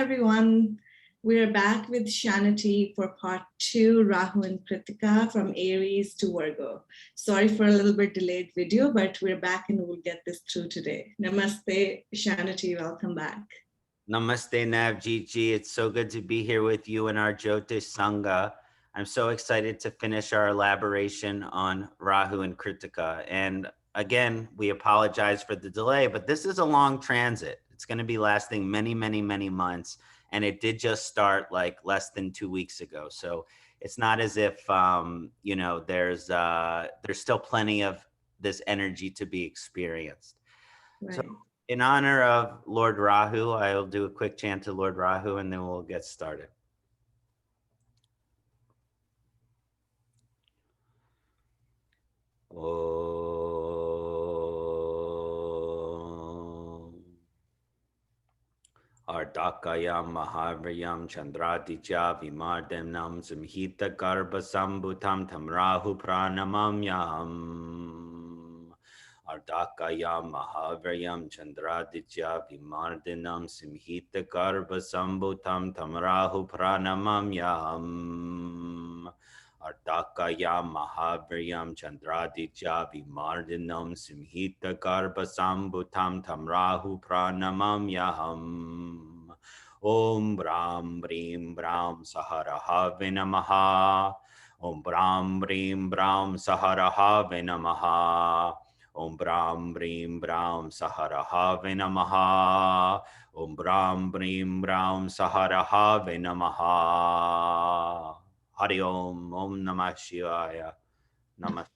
everyone. We're back with Kṣaṇāti for part 2, Rahu and Krittika from Aries to Virgo. Sorry for a little bit delayed video, but we're back and we'll get this through today. Namaste, Kṣaṇāti, welcome back. Namaste, Navjeet. It's so good to be here with you in our Jyotish Sangha. I'm so excited to finish our elaboration on Rahu and Krittika. And again, we apologize for the delay, but this is a long transit. It's going to be lasting many, many, many months. And it did just start like less than 2 weeks ago. So it's not as if, there's still plenty of this energy to be experienced. Right. So in honor of Lord Rahu, I'll do a quick chant to Lord Rahu and then we'll get started. Ardakayam Mahavyam Kṣaṇāti Vimardhanam Samhita Garbha Sambhutam Tam Rahu Pranamamyam. Ardakayam Mahavyam Kṣaṇāti Vimardhanam Samhita Garbha Sambhutam Tam Rahu Pranamamyam. Ardakayam Mahavyam Kṣaṇāti Vimardhanam Samhita Garbha Sambhutam Tam Rahu Pranamamyam. Om Brahm Brim Brahm Saharahave Namaha. Om Brahm Brim Brahm Saharahave Namaha. Om Brahm Brim Brahm Saharahave Namaha. Om Brahm Brim Brahm Saharahave Namaha. Hari Om, Om Namah Shivaya, Namaste.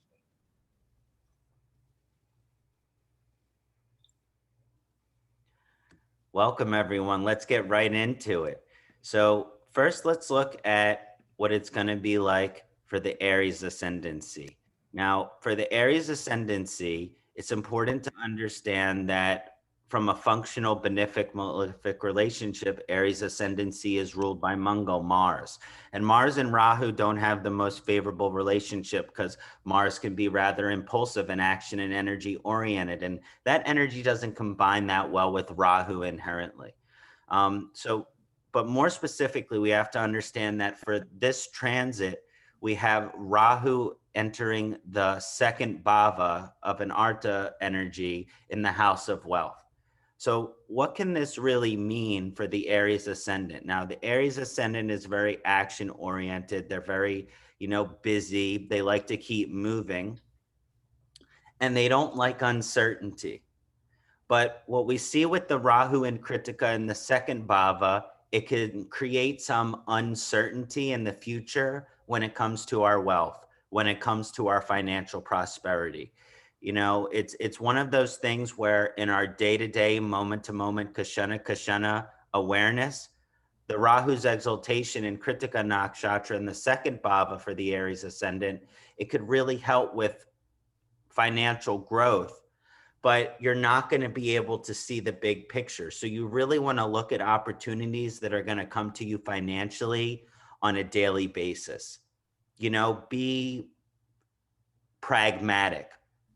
Welcome everyone, let's get right into it. So first let's look at what it's gonna be like for the Aries ascendancy. Now for the Aries ascendancy, it's important to understand that from a functional benefic malefic relationship, Aries ascendancy is ruled by Mangal, Mars. And Mars and Rahu don't have the most favorable relationship because Mars can be rather impulsive and action and energy oriented. And that energy doesn't combine that well with Rahu inherently. But more specifically, we have to understand that for this transit, we have Rahu entering the second bhava of an Artha energy in the house of wealth. So what can this really mean for the Aries ascendant? Now, the Aries ascendant is very action oriented. They're very, busy. They like to keep moving and they don't like uncertainty. But what we see with the Rahu and Krittika in the second bhava, it can create some uncertainty in the future when it comes to our wealth, when it comes to our financial prosperity. It's one of those things where in our day-to-day, moment-to-moment, Kṣaṇa awareness, the Rahu's exaltation in Krittika Nakshatra in the second bhava for the Aries ascendant, it could really help with financial growth, but you're not going to be able to see the big picture. So you really want to look at opportunities that are going to come to you financially on a daily basis. Be pragmatic.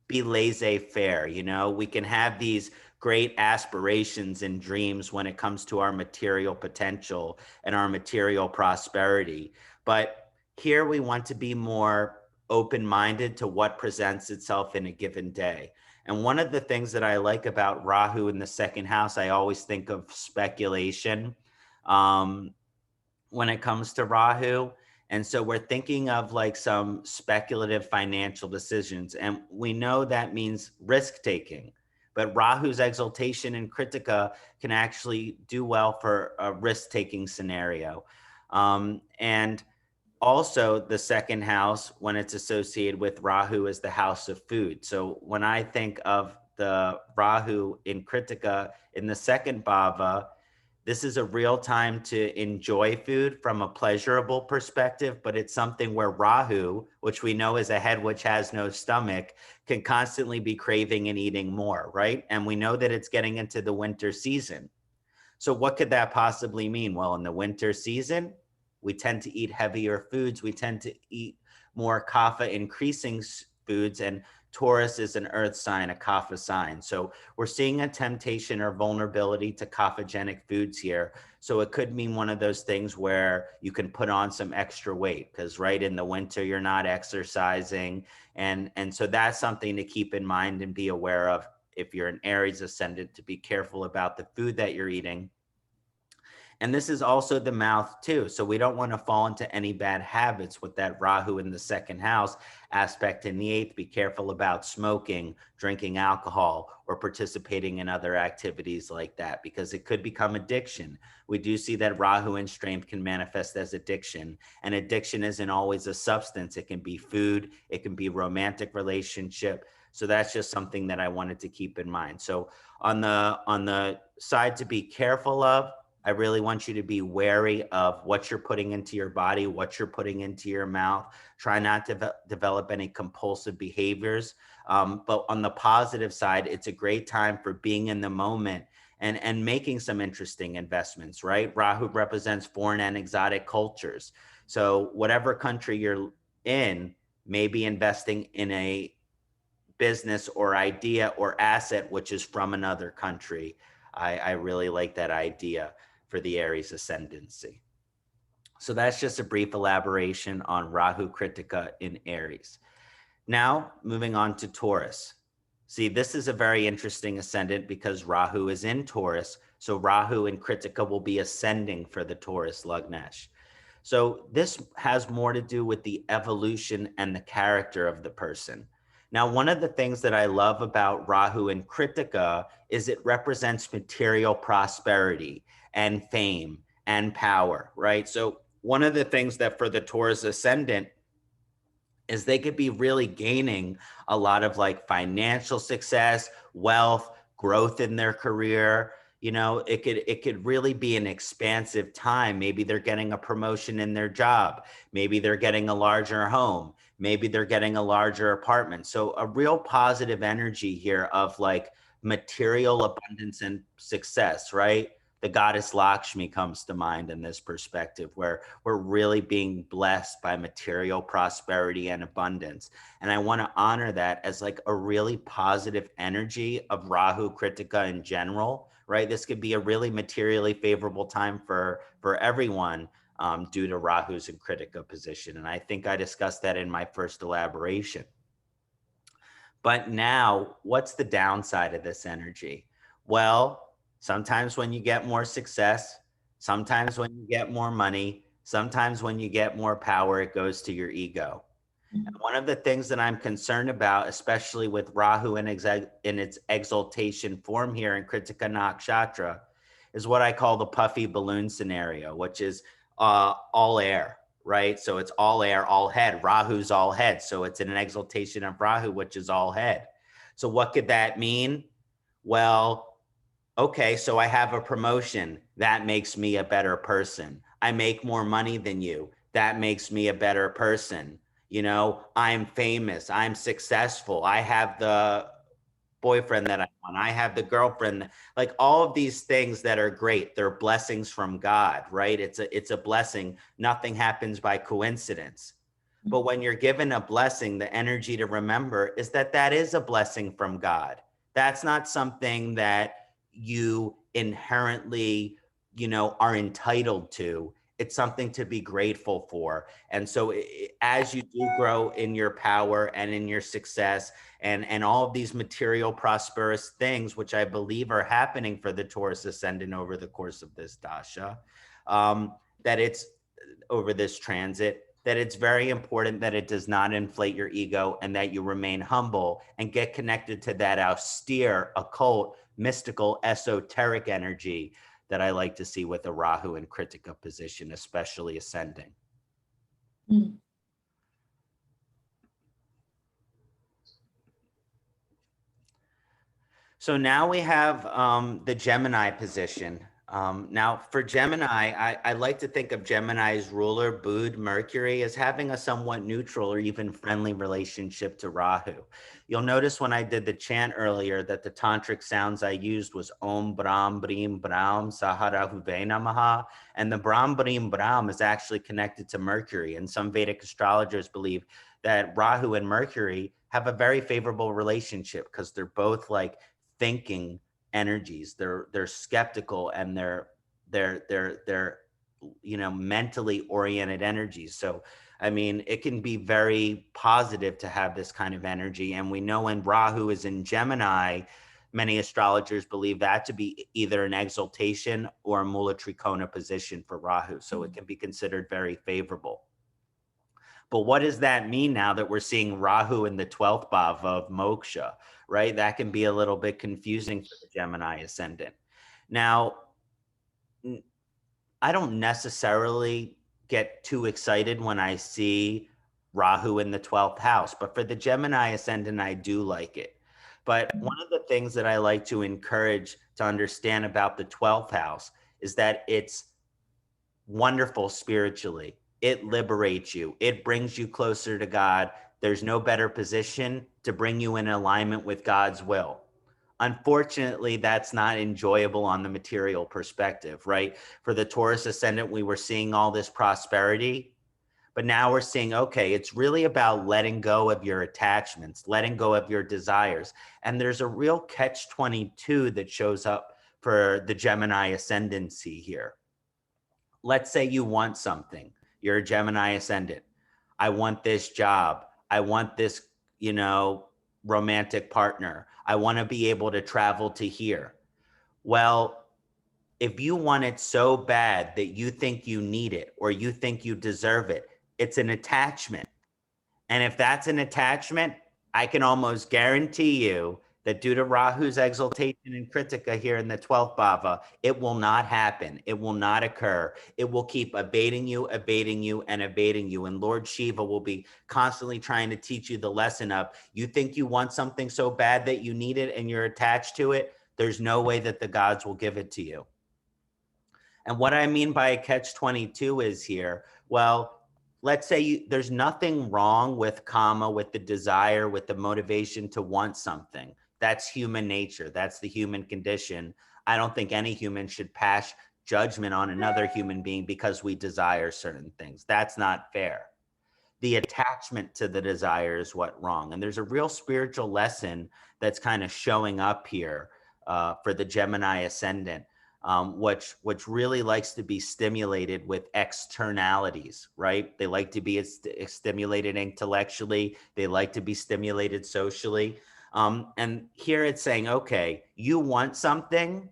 Be laissez-faire. We can have these great aspirations and dreams when it comes to our material potential and our material prosperity. But here we want to be more open-minded to what presents itself in a given day. And one of the things that I like about Rahu in the second house, I always think of speculation when it comes to Rahu. And so we're thinking of like some speculative financial decisions. And we know that means risk taking. But Rahu's exaltation in Krittika can actually do well for a risk taking scenario. And also the second house, when it's associated with Rahu, is the house of food. So when I think of the Rahu in Krittika in the second bhava, this is a real time to enjoy food from a pleasurable perspective, but it's something where Rahu, which we know is a head which has no stomach, can constantly be craving and eating more, right? And we know that it's getting into the winter season. So what could that possibly mean? Well, in the winter season, we tend to eat heavier foods. We tend to eat more kapha increasing foods. And Taurus is an earth sign, a kapha sign. So we're seeing a temptation or vulnerability to kaphagenic foods here. So it could mean one of those things where you can put on some extra weight because right in the winter, you're not exercising. And so that's something to keep in mind and be aware of if you're an Aries ascendant, to be careful about the food that you're eating. And this is also the mouth too. So we don't want to fall into any bad habits with that Rahu in the second house aspect in the eighth. Be careful about smoking, drinking alcohol, or participating in other activities like that, because it could become addiction. We do see that Rahu in strength can manifest as addiction, and addiction isn't always a substance. It can be food, it can be romantic relationship. So that's just something that I wanted to keep in mind. So on the side to be careful of, I really want you to be wary of what you're putting into your body, what you're putting into your mouth. Try not to develop any compulsive behaviors. But on the positive side, it's a great time for being in the moment and making some interesting investments, right? Rahu represents foreign and exotic cultures. So whatever country you're in, maybe investing in a business or idea or asset which is from another country. I really like that idea for the Aries ascendancy. So that's just a brief elaboration on Rahu Krittika in Aries. Now, moving on to Taurus. See, this is a very interesting ascendant because Rahu is in Taurus. So Rahu in Krittika will be ascending for the Taurus Lagnesh. So this has more to do with the evolution and the character of the person. Now, one of the things that I love about Rahu in Krittika is it represents material prosperity and fame and power, right? So one of the things that for the Taurus ascendant is they could be really gaining a lot of like financial success, wealth, growth in their career. You know, it could really be an expansive time. Maybe they're getting a promotion in their job. Maybe they're getting a larger home. Maybe they're getting a larger apartment. So a real positive energy here of like material abundance and success, right? The goddess Lakshmi comes to mind in this perspective, where we're really being blessed by material prosperity and abundance. And I want to honor that as like a really positive energy of Rahu Krittika in general, right? This could be a really materially favorable time for everyone due to Rahu's in Krittika position. And I think I discussed that in my first elaboration. But now, what's the downside of this energy? Well, sometimes when you get more success, sometimes when you get more money, sometimes when you get more power, it goes to your ego. And one of the things that I'm concerned about, especially with Rahu in its exaltation form here in Krittika Nakshatra, is what I call the puffy balloon scenario, which is all air, right? So it's all air, all head. Rahu's all head. So it's an exaltation of Rahu, which is all head. So what could that mean? Well, okay, so I have a promotion. That makes me a better person. I make more money than you. That makes me a better person. You know, I'm famous. I'm successful. I have the boyfriend that I want. I have the girlfriend. Like all of these things that are great. They're blessings from God, right? It's a blessing. Nothing happens by coincidence. But when you're given a blessing, the energy to remember is that that is a blessing from God. That's not something that you inherently, you know, are entitled to. It's something to be grateful for. And so as you do grow in your power and in your success and all of these material prosperous things, which I believe are happening for the Taurus ascendant over the course of this dasha, that it's over this transit, that it's very important that it does not inflate your ego and that you remain humble and get connected to that austere, occult, mystical, esoteric energy that I like to see with a Rahu and Krittika position, especially ascending. Mm. So now we have the Gemini position. Now for Gemini, I like to think of Gemini's ruler, Bud, Mercury, as having a somewhat neutral or even friendly relationship to Rahu. You'll notice when I did the chant earlier that the tantric sounds I used was Om Brahm Brim Brahm Saharahuve Namaha. And the Brahm Brim Brahm is actually connected to Mercury. And some Vedic astrologers believe that Rahu and Mercury have a very favorable relationship because they're both like thinking energies. They're skeptical and they're mentally oriented energies. So I mean, it can be very positive to have this kind of energy. And we know when Rahu is in Gemini, many astrologers believe that to be either an exaltation or a Mula Trikona position for Rahu. So it can be considered very favorable. But what does that mean now that we're seeing Rahu in the 12th bhava of moksha, right? That can be a little bit confusing for the Gemini ascendant. Now, I don't necessarily get too excited when I see Rahu in the 12th house, but for the Gemini ascendant, I do like it. But one of the things that I like to encourage to understand about the 12th house is that it's wonderful spiritually. It liberates you. It brings you closer to God. There's no better position to bring you in alignment with God's will. Unfortunately, that's not enjoyable on the material perspective, right? For the Taurus ascendant, we were seeing all this prosperity, but now we're seeing, okay, it's really about letting go of your attachments, letting go of your desires. And there's a real catch-22 that shows up for the Gemini ascendancy here. Let's say you want something. You're a Gemini ascendant. I want this job. I want this, romantic partner. I want to be able to travel to here. Well, if you want it so bad that you think you need it or you think you deserve it, it's an attachment. And if that's an attachment, I can almost guarantee you that due to Rahu's exaltation in Krittika here in the 12th bhava, it will not happen. It will not occur. It will keep abating you, and abating you. And Lord Shiva will be constantly trying to teach you the lesson of, you think you want something so bad that you need it and you're attached to it, there's no way that the gods will give it to you. And what I mean by a catch-22 is here, well, let's say there's nothing wrong with karma, with the desire, with the motivation to want something. That's human nature. That's the human condition. I don't think any human should pass judgment on another human being because we desire certain things. That's not fair. The attachment to the desire is what's wrong. And there's a real spiritual lesson that's kind of showing up here for the Gemini ascendant. Which really likes to be stimulated with externalities, right? They like to be stimulated intellectually. They like to be stimulated socially. And here it's saying, okay, you want something,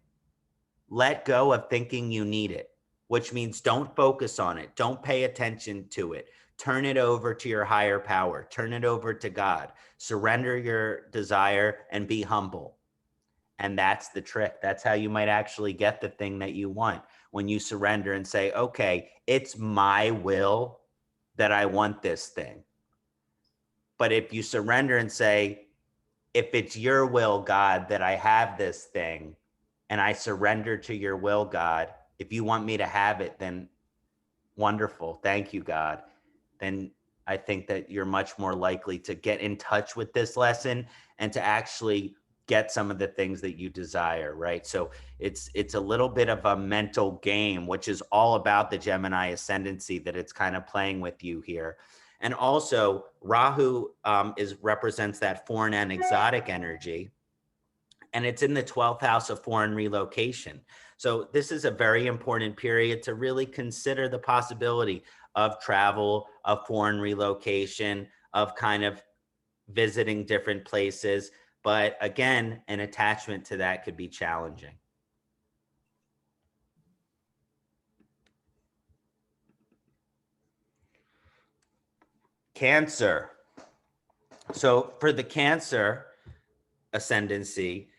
let go of thinking you need it, which means don't focus on it. Don't pay attention to it. Turn it over to your higher power. Turn it over to God. Surrender your desire and be humble. And that's the trick. That's how you might actually get the thing that you want. When you surrender and say, okay, it's my will that I want this thing. But if you surrender and say, if it's your will, God, that I have this thing, and I surrender to your will, God, if you want me to have it, then wonderful. Thank you, God. Then I think that you're much more likely to get in touch with this lesson and to actually get some of the things that you desire, right? So it's a little bit of a mental game, which is all about the Gemini ascendancy that it's kind of playing with you here. And also Rahu represents that foreign and exotic energy, and it's in the 12th house of foreign relocation. So this is a very important period to really consider the possibility of travel, of foreign relocation, of kind of visiting different places. But again, an attachment to that could be challenging. Cancer. So for the Cancer ascendancy,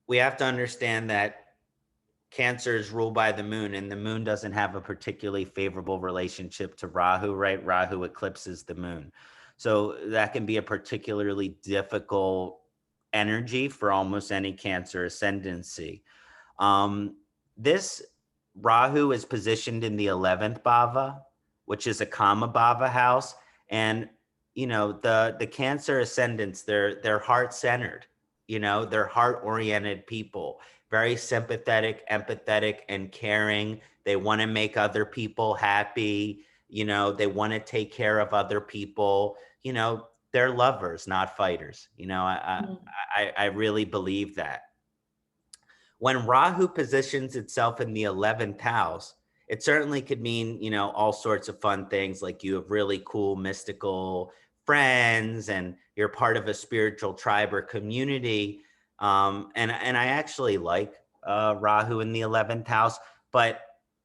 we have to understand that Cancer is ruled by the moon, and the moon doesn't have a particularly favorable relationship to Rahu, right? Rahu eclipses the moon. So that can be a particularly difficult energy for almost any Cancer ascendancy. This Rahu is positioned in the 11th bhava, which is a Kama bhava house. And, the Cancer ascendants, they're heart-centered, they're heart-oriented people, very sympathetic, empathetic, and caring. They want to make other people happy. They want to take care of other people. you know, they're lovers, not fighters. You know, Mm. I really believe that. When Rahu positions itself in the 11th house, it certainly could mean, you know, all sorts of fun things, like you have really cool mystical friends and you're part of a spiritual tribe or community. And I actually like Rahu in the 11th house, but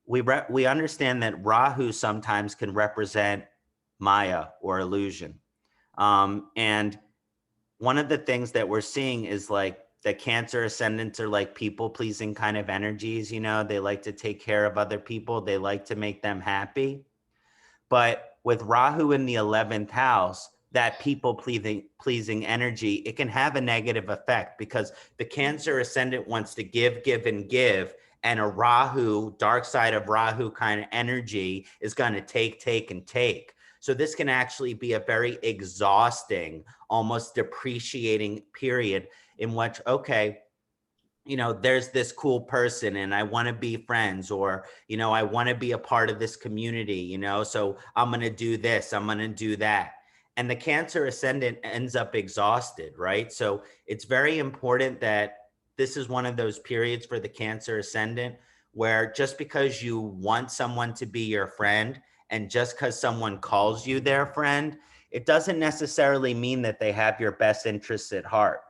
we understand that Rahu sometimes can represent Maya or illusion. And one of the things that we're seeing is like the Cancer ascendants are like people pleasing kind of energies. You know, they like to take care of other people, they like to make them happy. But with Rahu in the 11th house, that people pleasing energy, it can have a negative effect because the Cancer ascendant wants to give, and give. And a Rahu, dark side of Rahu kind of energy is going to take, and take. So this can actually be a very exhausting, almost depreciating period in which, okay, you know, there's this cool person and I want to be friends, or, you know, I want to be a part of this community, you know, so I'm going to do this, I'm going to do that. And the Cancer ascendant ends up exhausted, right? So it's very important that this is one of those periods for the Cancer ascendant where just because you want someone to be your friend and just because someone calls you their friend, it doesn't necessarily mean that they have your best interests at heart.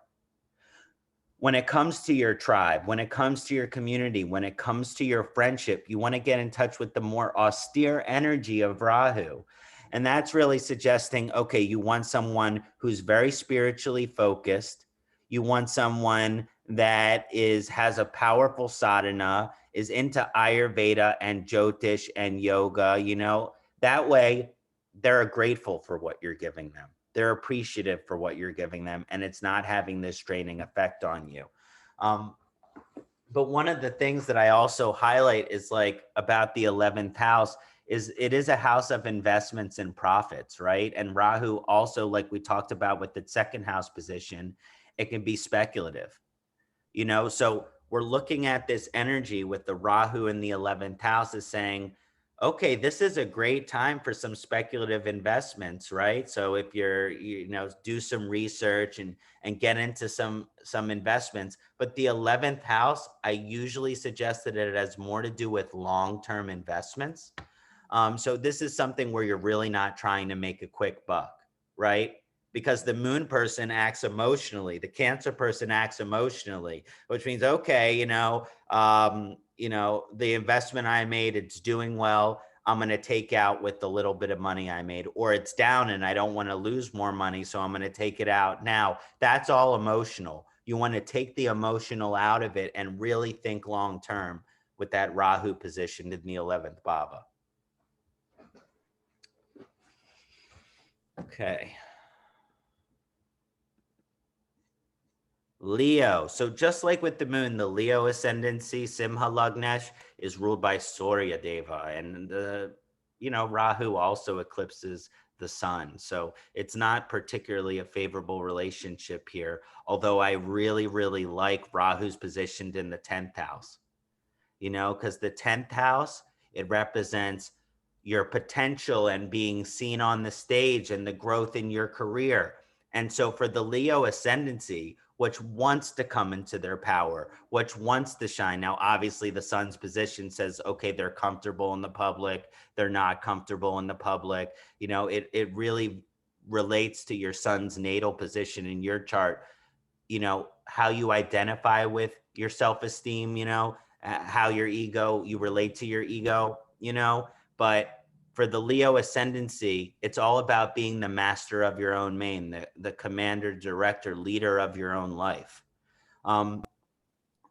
When it comes to your tribe, when it comes to your community, when it comes to your friendship, you want to get in touch with the more austere energy of Rahu. And that's really suggesting, okay, you want someone who's very spiritually focused. You want someone that has a powerful sadhana, is into Ayurveda and Jyotish and yoga, you know, that way they're grateful for what you're giving them. They're appreciative for what you're giving them, and it's not having this draining effect on you. Um, but one of the things that I also highlight is like about the 11th house is it is a house of investments and profits, right? And Rahu also, like we talked about with the second house position, it can be speculative, you know? So we're looking at this energy with the Rahu in the 11th house is saying, okay, this is a great time for some speculative investments, right? So if you're, you know, do some research and get into some investments. But the 11th house, I usually suggest that it has more to do with long-term investments. So this is something where you're really not trying to make a quick buck, right? Because the moon person acts emotionally, the Cancer person acts emotionally, which means, okay, you know, the investment I made, it's doing well. I'm going to take out with the little bit of money I made, or it's down and I don't want to lose more money, so I'm going to take it out now. That's all emotional. You want to take the emotional out of it and really think long term with that Rahu positioned in the 11th bhava. Okay. Leo. So just like with the moon, the Leo ascendancy, Simha Lagnesh, is ruled by Surya Deva. And you know, Rahu also eclipses the sun. So it's not particularly a favorable relationship here, although I really, really like Rahu's positioned in the 10th house, you know, because the 10th house, it represents your potential and being seen on the stage and the growth in your career. And so for the Leo ascendancy, which wants to come into their power, which wants to shine. Now, obviously, the sun's position says, okay, they're comfortable in the public, they're not comfortable in the public. You know, it really relates to your sun's natal position in your chart, you know, how you identify with your self-esteem, you know, how your ego, you relate to your ego, you know. But for the Leo ascendancy, it's all about being the master of your own main, the commander, director, leader of your own life. And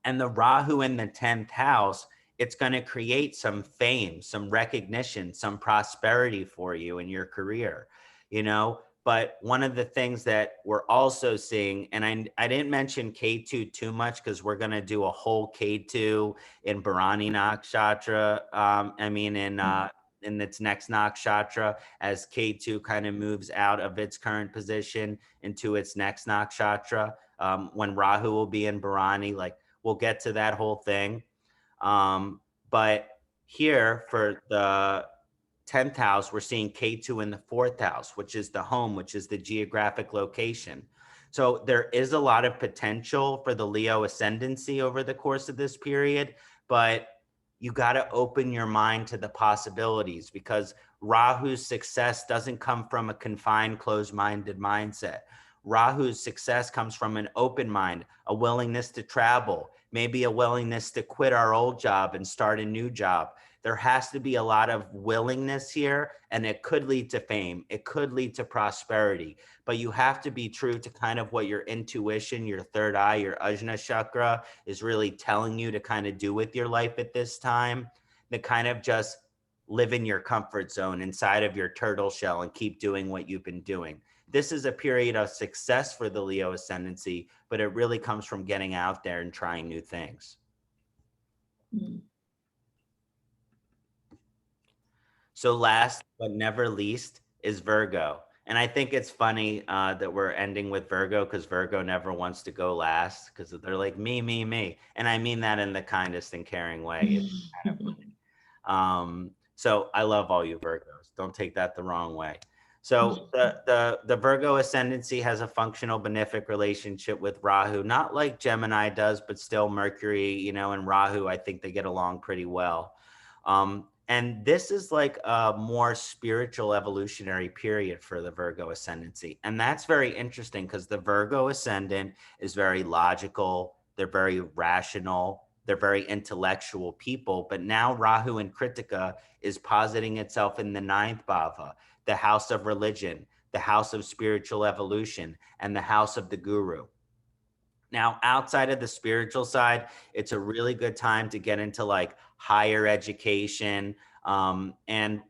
the Rahu in the 10th house, it's going to create some fame, some recognition, some prosperity for you in your career, you know. But one of the things that we're also seeing, and I didn't mention K2 too much because we're going to do a whole K2 in Bharani Nakshatra. In its next nakshatra, as K2 kind of moves out of its current position into its next nakshatra, when Rahu will be in Bharani, like we'll get to that whole thing. But here for the 10th house, we're seeing K2 in the 4th house, which is the home, which is the geographic location. So there is a lot of potential for the Leo ascendancy over the course of this period, but you got to open your mind to the possibilities, because Rahu's success doesn't come from a confined, closed-minded mindset. Rahu's success comes from an open mind, a willingness to travel, maybe a willingness to quit our old job and start a new job. There has to be a lot of willingness here, and it could lead to fame. It could lead to prosperity, but you have to be true to kind of what your intuition, your third eye, your Ajna chakra is really telling you to kind of do with your life at this time, to kind of just live in your comfort zone inside of your turtle shell and keep doing what you've been doing. This is a period of success for the Leo ascendancy, but it really comes from getting out there and trying new things. Mm. So last but never least is Virgo. And I think it's funny that we're ending with Virgo, because Virgo never wants to go last, because they're like, me, me, me. And I mean that in the kindest and caring way. It's kind of funny. So I love all you Virgos. Don't take that the wrong way. So the Virgo ascendancy has a functional benefic relationship with Rahu, not like Gemini does, but still Mercury, you know, and Rahu, I think they get along pretty well. And this is like a more spiritual evolutionary period for the Virgo ascendancy. And that's very interesting, because the Virgo ascendant is very logical. They're very rational. They're very intellectual people. But now Rahu in Krittika is positing itself in the 9th bhava, the house of religion, the house of spiritual evolution, and the house of the guru. Now, outside of the spiritual side, it's a really good time to get into like higher education. And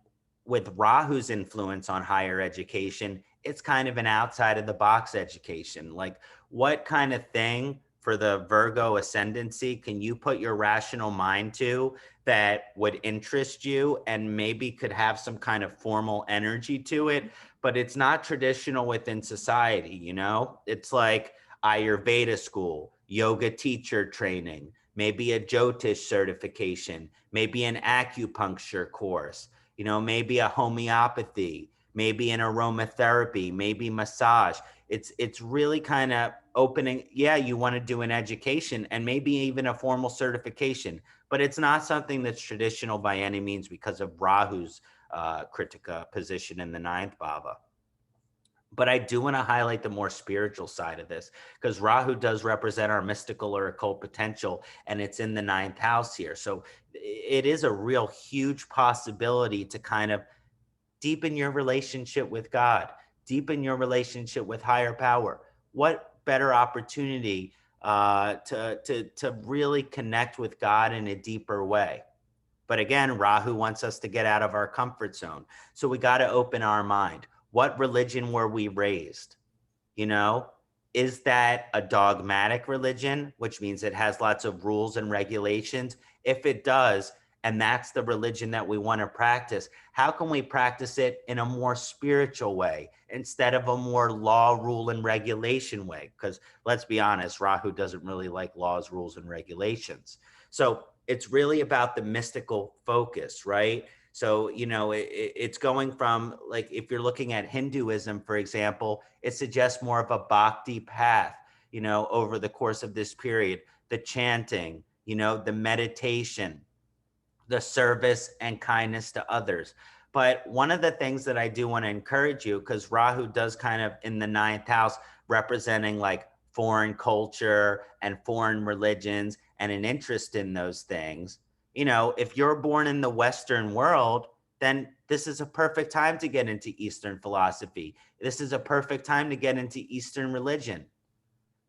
with Rahu's influence on higher education, it's kind of an outside of the box education. Like, what kind of thing for the Virgo ascendancy can you put your rational mind to that would interest you and maybe could have some kind of formal energy to it, but it's not traditional within society, you know? It's like Ayurveda school, yoga teacher training, maybe a Jyotish certification, maybe an acupuncture course, you know, maybe a homeopathy, maybe an aromatherapy, maybe massage. It's really kind of opening. Yeah, you want to do an education and maybe even a formal certification, but it's not something that's traditional by any means because of Rahu's Krittika position in the 9th bhava. But I do want to highlight the more spiritual side of this, because Rahu does represent our mystical or occult potential, and it's in the 9th house here. So it is a real huge possibility to kind of deepen your relationship with God, deepen your relationship with higher power. What better opportunity to really connect with God in a deeper way? But again, Rahu wants us to get out of our comfort zone. So we got to open our mind. What religion were we raised? You know, is that a dogmatic religion, which means it has lots of rules and regulations? If it does, and that's the religion that we want to practice, how can we practice it in a more spiritual way instead of a more law, rule, and regulation way? Because let's be honest, Rahu doesn't really like laws, rules, and regulations. So it's really about the mystical focus, right? So, you know, it's going from, like, if you're looking at Hinduism, for example, it suggests more of a bhakti path, you know, over the course of this period, the chanting, you know, the meditation, the service and kindness to others. But one of the things that I do want to encourage you, because Rahu does kind of in the 9th house representing like foreign culture and foreign religions and an interest in those things. You know, if you're born in the Western world, then this is a perfect time to get into Eastern philosophy. This is a perfect time to get into Eastern religion.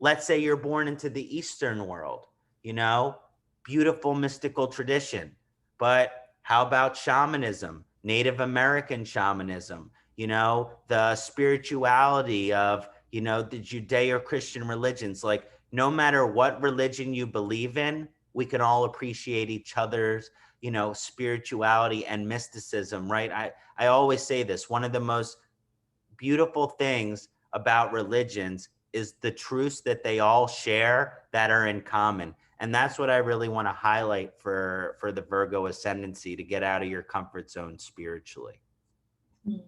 Let's say you're born into the Eastern world, you know, beautiful mystical tradition. But how about shamanism, Native American shamanism, you know, the spirituality of, you know, the Judeo-Christian religions? Like, no matter what religion you believe in, we can all appreciate each other's, you know, spirituality and mysticism, right? I always say this, one of the most beautiful things about religions is the truths that they all share that are in common. And that's what I really want to highlight for the Virgo ascendancy, to get out of your comfort zone spiritually. Mm.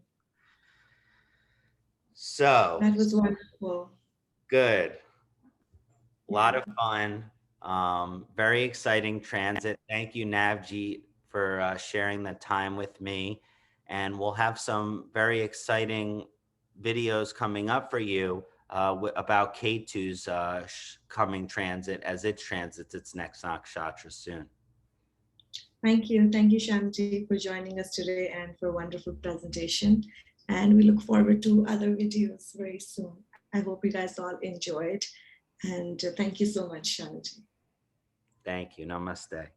So That was wonderful. good. A lot of fun. Very exciting transit. Thank you, Navjeet, for sharing the time with me. And we'll have some very exciting videos coming up for you about Ketu's coming transit as it transits its next nakshatra soon. Thank you. Thank you, Kṣaṇāti, for joining us today and for a wonderful presentation. And we look forward to other videos very soon. I hope you guys all enjoyed. And thank you so much, Kṣaṇāti. Thank you. Namaste.